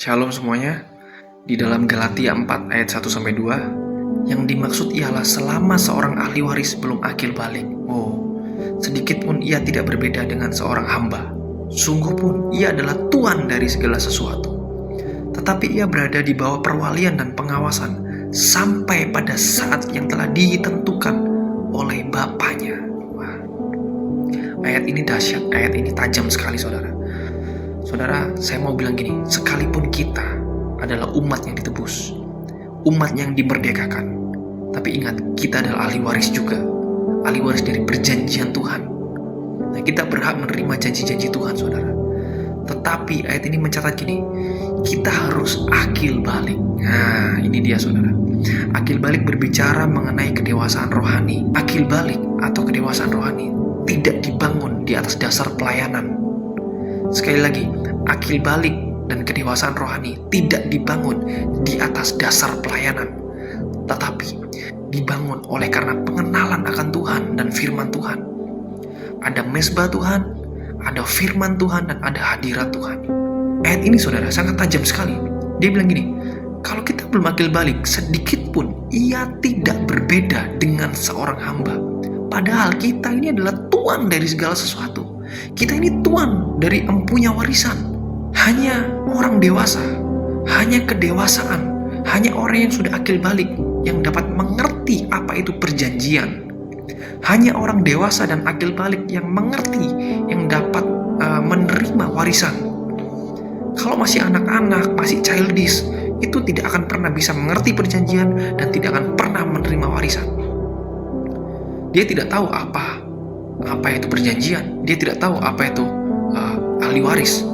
Shalom semuanya. Di dalam Galatia 4 ayat 1-2, yang dimaksud ialah selama seorang ahli waris belum akil balik, sedikit pun ia tidak berbeda dengan seorang hamba. Sungguh pun ia adalah tuan dari segala sesuatu. Tetapi ia berada di bawah perwalian dan pengawasan sampai pada saat yang telah ditentukan oleh Bapaknya. Ayat ini dahsyat, ayat ini tajam sekali saudara. Saudara, saya mau bilang gini, sekalipun kita adalah umat yang ditebus, umat yang dimerdekakan, tapi ingat, kita adalah ahli waris juga, ahli waris dari perjanjian Tuhan. Nah, kita berhak menerima janji-janji Tuhan, saudara. Tetapi ayat ini mencatat gini, kita harus akil balik. Nah, ini dia saudara. Akil balik berbicara mengenai kedewasaan rohani. Akil balik atau kedewasaan rohani tidak dibangun di atas dasar pelayanan. Sekali lagi, akil balik dan kedewasaan rohani tidak dibangun di atas dasar pelayanan, tetapi dibangun oleh karena pengenalan akan Tuhan dan firman Tuhan. Ada mezbah Tuhan, ada firman Tuhan, dan ada hadirat Tuhan. Ayat ini saudara sangat tajam sekali. Dia bilang gini, kalau kita belum akil balik, sedikit pun ia tidak berbeda dengan seorang hamba. Padahal kita ini adalah tuan dari segala sesuatu. Kita ini tuan dari empunya warisan. Hanya orang dewasa, hanya kedewasaan, hanya orang yang sudah akil balik yang dapat mengerti apa itu perjanjian. Hanya orang dewasa dan akil balik yang mengerti, yang dapat menerima warisan. Kalau masih anak-anak, masih childish, itu tidak akan pernah bisa mengerti perjanjian dan tidak akan pernah menerima warisan. Dia tidak tahu apa itu perjanjian, dia tidak tahu apa itu ahli waris.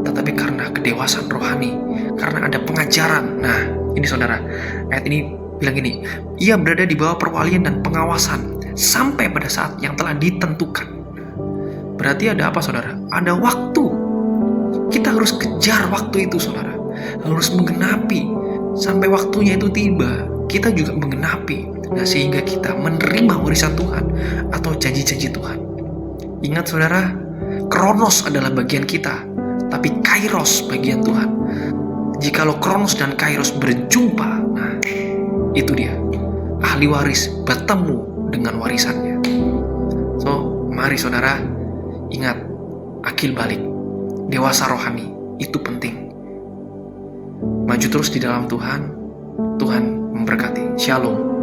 Tetapi karena kedewasaan rohani, karena ada pengajaran. Nah, ini saudara, ayat ini bilang gini, ia berada di bawah perwalian dan pengawasan sampai pada saat yang telah ditentukan. Berarti ada apa saudara? Ada waktu. Kita harus kejar waktu itu saudara. Harus menggenapi sampai waktunya itu tiba. Kita juga menggenapi. Nah, sehingga kita menerima warisan Tuhan atau janji-janji Tuhan. Ingat saudara, kronos adalah bagian kita, tapi kairos bagian Tuhan. Jikalau kronos dan kairos berjumpa, nah itu dia, ahli waris bertemu dengan warisannya. So, mari saudara, ingat, akil balik, dewasa rohani, itu penting. Maju terus di dalam Tuhan. Tuhan memberkati. Shalom.